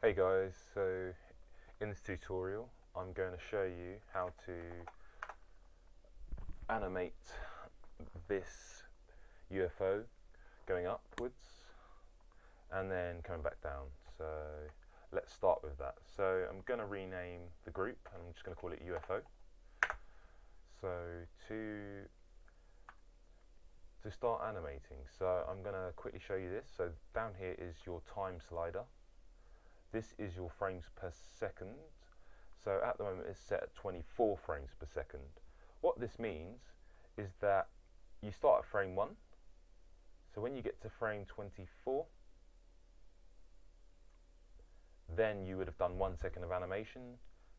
Hey guys, so in this tutorial I'm going to show you how to animate this UFO going upwards and then coming back down. So let's start with that. So I'm going to rename the group and I'm just going to call it UFO. So to start animating, so I'm going to quickly show you this. So down here is your time slider. This is your frames per second. So at the moment it's set at 24 frames per second. What this means is that you start at frame 1. So when you get to frame 24, then you would have done 1 second of animation,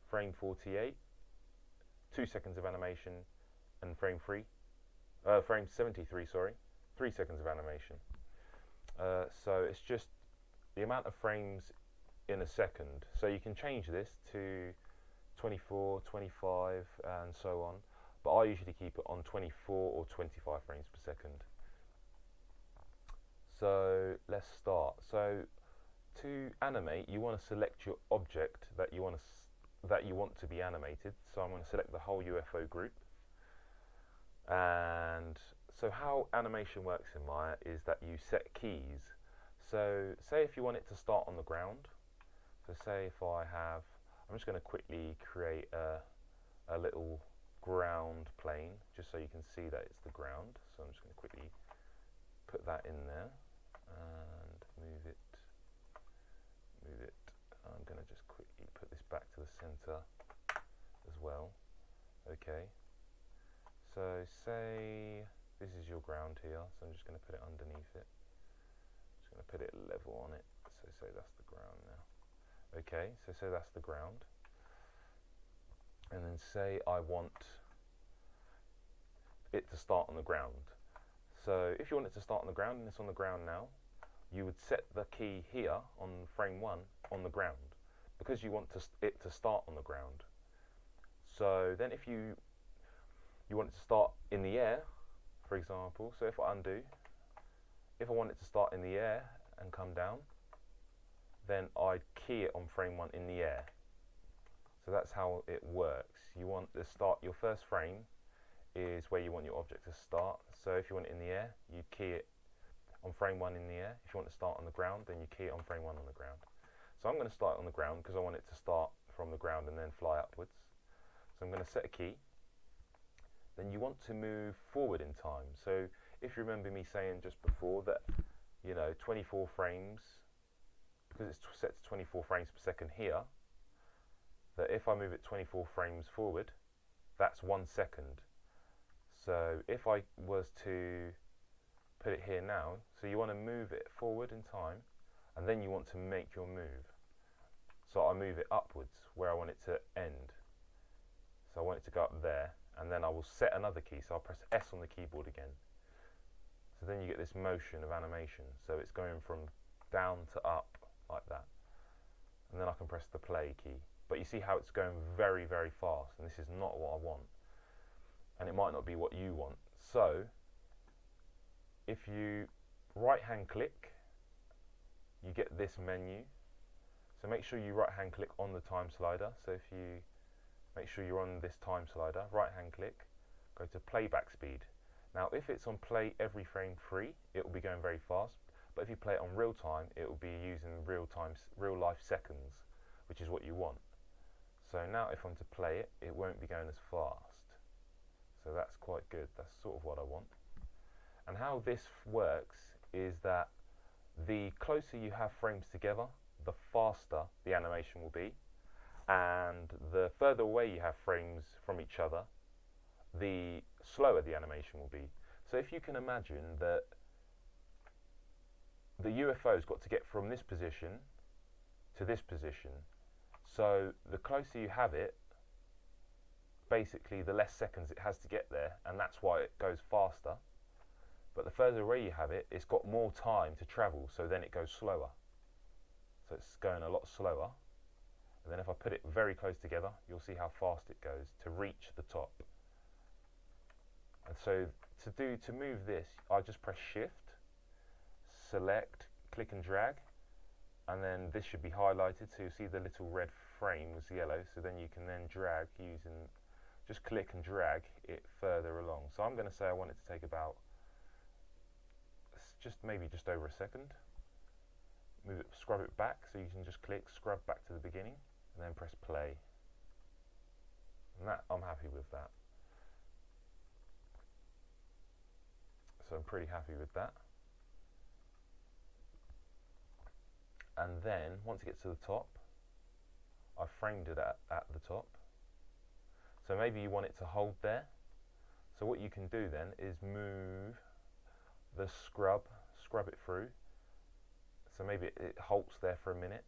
frame 48, 2 seconds of animation, and frame 73, sorry, 3 seconds of animation. So it's just the amount of frames in a second. So you can change this to 24, 25, and so on, but I usually keep it on 24 or 25 frames per second. So let's start. So to animate, you want to select your object that you want to be animated. So I'm going to select the whole UFO group. And so how animation works in Maya is that you set keys. So say if you want it to start on the ground. So say if I'm just going to quickly create a little ground plane just so you can see that it's the ground. So I'm just going to quickly put that in there and move it. I'm going to just quickly put this back to the center as well. Okay, so say this is your ground here, so I'm just going to put it underneath it. Just going to put it level on it. So say that's the ground now. Okay, so say that's the ground, and then say I want it to start on the ground. So if you want it to start on the ground and it's on the ground now, you would set the key here on frame 1 on the ground because you want it to start on the ground. So then if you want it to start in the air, for example, so if I undo, if I want it to start in the air and come down, then I'd key it on frame 1 in the air. So that's how it works. You want to start, your first frame is where you want your object to start. So if you want it in the air, you key it on frame 1 in the air. If you want to start on the ground, then you key it on frame 1 on the ground. So I'm going to start on the ground because I want it to start from the ground and then fly upwards. So I'm going to set a key. Then you want to move forward in time. So if you remember me saying just before that, 24 frames, because it's set to 24 frames per second here, that if I move it 24 frames forward, that's 1 second. So if I was to put it here now, so you want to move it forward in time, and then you want to make your move. So I move it upwards where I want it to end. So I want it to go up there, and then I will set another key. So I'll press S on the keyboard again. So then you get this motion of animation. So it's going from down to up like that. And then I can press the play key. But you see how it's going very, very fast, and this is not what I want. And it might not be what you want. So if you right hand click, you get this menu. So make sure you right hand click on the time slider. So if you make sure you're on this time slider, right hand click, go to playback speed. Now if it's on play every frame free, it will be going very fast, but if you play it on real time, it will be using real life seconds, which is what you want. So now if I'm to play it, it won't be going as fast. So that's quite good, that's sort of what I want. And how this works is that the closer you have frames together, the faster the animation will be, and the further away you have frames from each other, the slower the animation will be. So if you can imagine that the UFO's got to get from this position to this position, so the closer you have it, basically the less seconds it has to get there, and that's why it goes faster. But the further away you have it, it's got more time to travel, so then it goes slower. So it's going a lot slower. And then if I put it very close together, you'll see how fast it goes to reach the top. And so to move this, I just press Shift, select, click and drag, and then this should be highlighted, so you'll see the little red frame was yellow, so then you can then drag using, just click and drag it further along. So I'm going to say I want it to take about maybe just over a second. Move it, scrub it back, so you can just click, scrub back to the beginning, and then press play. And that, I'm happy with that. So I'm pretty happy with that. And then, once it gets to the top, I've framed it at the top. So maybe you want it to hold there. So what you can do then is move the scrub it through. So maybe it halts there for a minute,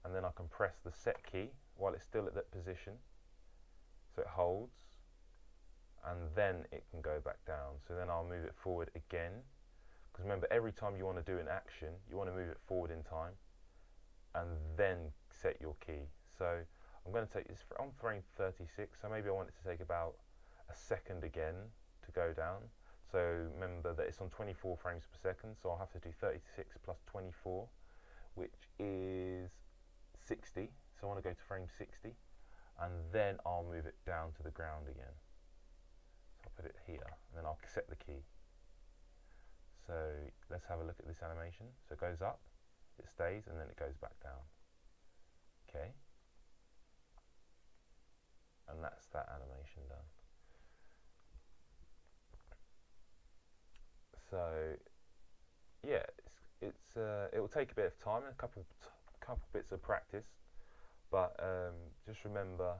and then I can press the set key while it's still at that position. So it holds, and then it can go back down. So then I'll move it forward again. Because remember, every time you want to do an action, you want to move it forward in time, and then set your key. So I'm going to take this on frame 36, so maybe I want it to take about a second again to go down. So remember that it's on 24 frames per second, so I'll have to do 36 plus 24, which is 60. So I want to go to frame 60, and then I'll move it down to the ground again. So I'll put it here, and then I'll set the key. So let's have a look at this animation. So it goes up, it stays, and then it goes back down. Okay. And that's that animation done. So yeah, it will take a bit of time and a couple bits of practice, but just remember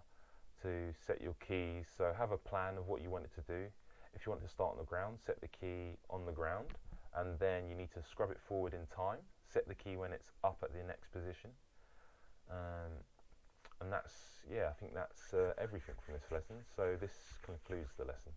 to set your keys. So have a plan of what you want it to do. If you want it to start on the ground, set the key on the ground, and then you need to scrub it forward in time. Set the key when it's up at the next position. And that's, yeah, I think that's everything from this lesson. So this concludes the lesson.